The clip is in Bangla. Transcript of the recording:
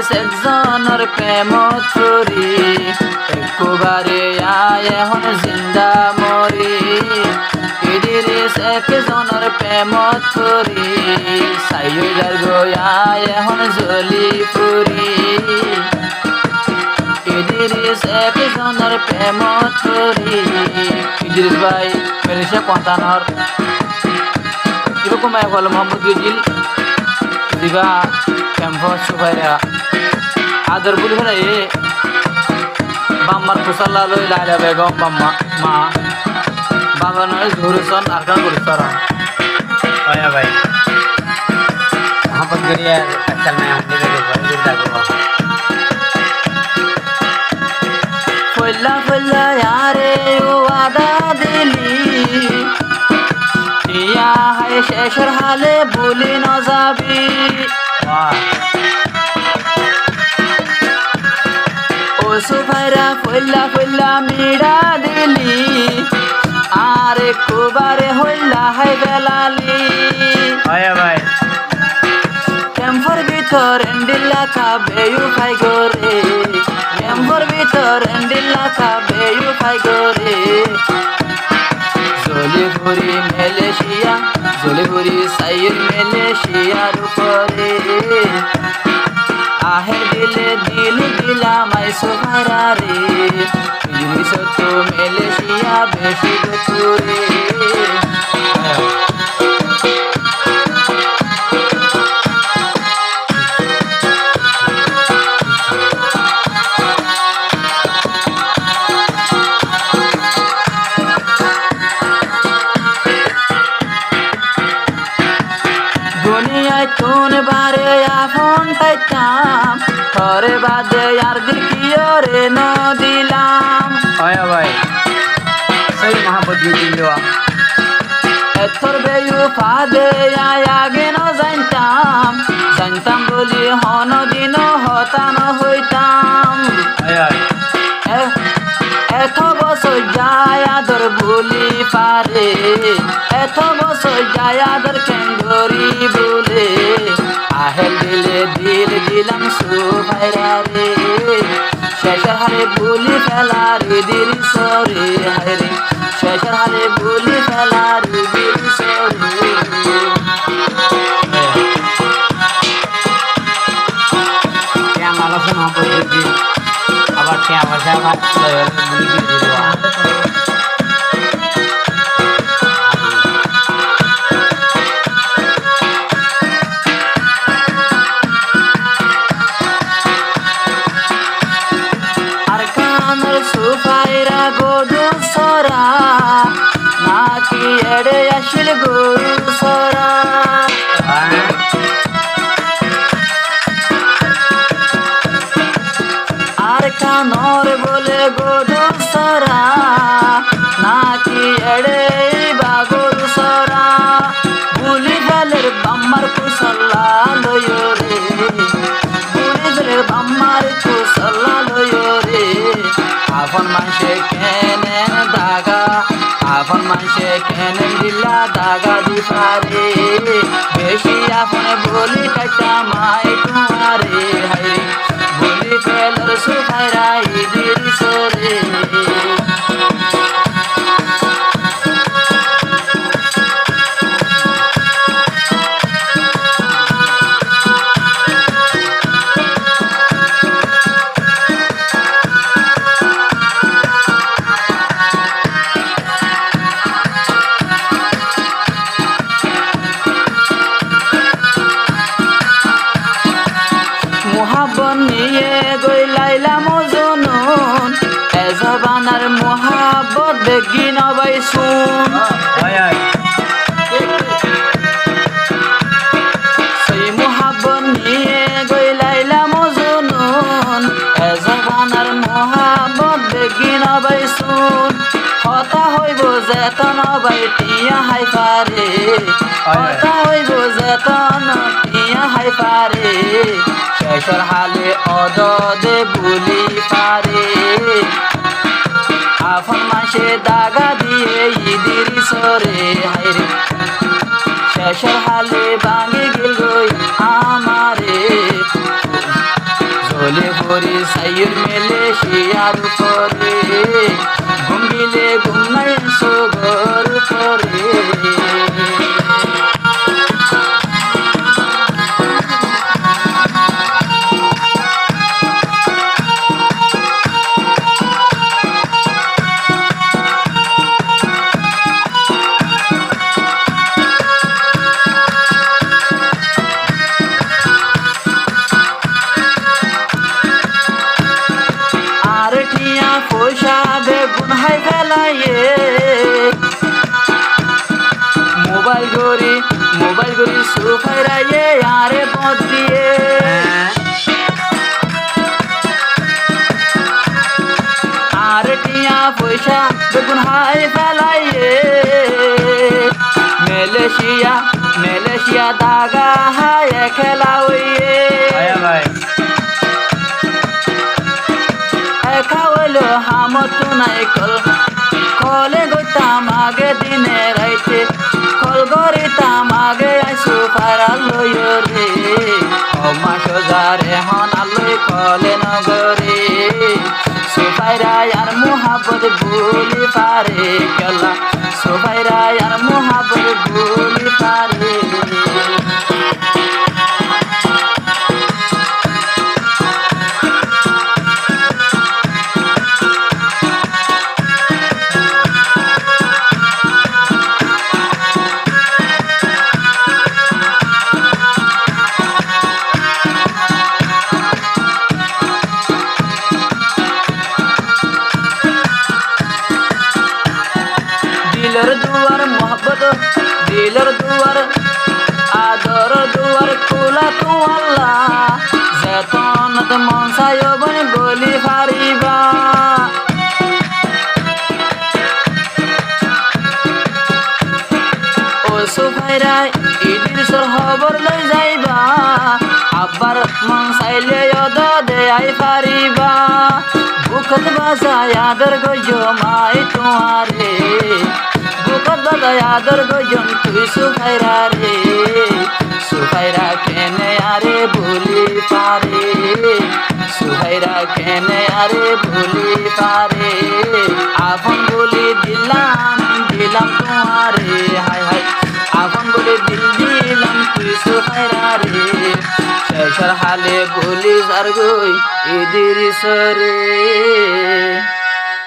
ইদ্রিস একজনের প্রেমত পড়ি একবারে আয় এখন জিন্দা মরি ইদ্রিস একজনের প্রেমত পড়ি সাইয়দার গোয়ায় এখন জ্বলি পুরি ইদ্রিস একজনের প্রেমত পড়ি ইদ্রিস ভাই মেলেশিয়া কোয়ান্তানর এরকম এক হল মোহাম্মদ গিজিল দিবা ক্যাম্পাস সুপাইরা আদর বলি ফেলে এ বাম্মার কুসাল্লা লই লাইলা বেগম বাম্মা মা বাবা নয় জহুরুসন আরকান করিস্তারা ওয়া ভাই মোহাম্মদ গরিয়া আজকাল मैं हमने के बंदी दागो ফল্লা ফল্লা यारे ওয়াদা দিলি ইয়া হায় শেষের হালে ভুলি না যাবি ও সুফাইরা ফল্লা ফল্লা মিড়া দিলি আর একবারে হইলা হাই বেলালি ওয়া ভাই ক্যাম্পর ভিতর এন্ডিল্লা খাবে ইউ ফাই গোরে ক্যাম্পর ভিতর এন্ডিল্লা খাবে ইউ ফাই গোরে জলিপুরি মালয়েশিয়া জলিপুরি সাইর মালয়েশিয়ার উপরে আহের দিলে দিল দিলাম আইসো ভাইরা রে ইংলিশ তো মালয়েশিয়া বেশি দূরে দুনিয়ায় কোন বারে আপন পাইতাম তোরে বাদে আর দিল কি রে ন দিলাম ওয়া ভাই সেই মোহাম্মদ গিজিল এতর বেয়ু ফাদে আগে ন জানতাম জানতাম বলি হন দিন হতান হইতাম এত বছর যায় আদর বলি পারে এত বছর যায় আদর কেঙ্গরি বলে আহেল দিলে দিল দিলাম সুভাইরা রে শেষের হারে বলি ফেলা রে দিল সরে হারে শেষের হারে বলি ফেলা রে দিল সরে क्या माला से मोहम्मद गिजिल আবার क्या वजह बात बुली गिजिल আরকানের সুফাইরা গরু সরা নাকি এড়ে আসিল গরু সরা আরকানর বলে গরু সরা নাকি এড়ে বা গরু সরা বুলি ফেলের বাম্মার কুসল্লা লয় রে বুলি ফেলের বাম্মার কুসল্লা লয় রে আপন মানুষে কেনে দাগা আপন মানুষে কেনে দিলা দাগা দিপারে বেশি আপন বলি টাকা মাই তোমারে হাইরে বলি ফেলর সুফাইরা ইদ্রিস রে মোহাব্বত নিয়ে গইলাইলাম জনন এ জবানার মোহাব্বত বেগি নবাই শুন সেই মোহাব্বত নিয়ে গইলাইলাম জনন এ জবানার মোহাব্বত বেগি নবাই শুন হতা হইব যেতন বাই টিয়া হাই পারে হতা হইব যেতন টিয়া হাই পারে শেষর হালে অদদে বুলি পারে আপন মাসে দাগা দিয়ে ইদ্রিস রে হাইরে শেষর হালে ভাঙে গেল আমারে হলে পরি সাইর মেলে শিয়ার উপরে ঘুমিলে ঘুম নাই সোগর উপরে পয়সা বেগুন হাই ফেলাইয়ে মোবাইল গড়ি সুফাইরাইয়ে আরে পথ দিয়ে আর টিয়া পয়সা বেগুন হাই ফেলাইয়ে মেলেশিয়া দাগা হাই খেলা হইয়ে খাওয়ালো হামতো নাই কলে গইতাম আগে দিনে রাইতে কল গরিতাম আগে আইসু পারালয় রে অমা সোজারে হন আলয় কলে নগরে সুফাইরা আর মোহাবত ভুলি পারে গেলা সুফাইরা আর মোহাবত ভুলি পারে দিলর দুয়ার আদর দুয়ার খোলা তো আল্লাহ যেতনত মন চাইবন গলি ফারিবা ও সুফাইরা ইদ্রিসর খবর লই যাইবা আব্বার মন চাইলে অদ দেয়াই ফারিবা বুকত বাজায় আদর গজমাই তোমারে দাদা আদর গজন তুই সুফাইরা রে সুফাইরা কেনে আরে ভুলি পারে সুফাইরা কেনে আরে ভুলি পারে আপন বলি দিলাম তোমারে হাই হাই আপন বলি দিলাম তুই সুফাইরা রে শেষর হালে ভুলি যার গই ইদিরিস রে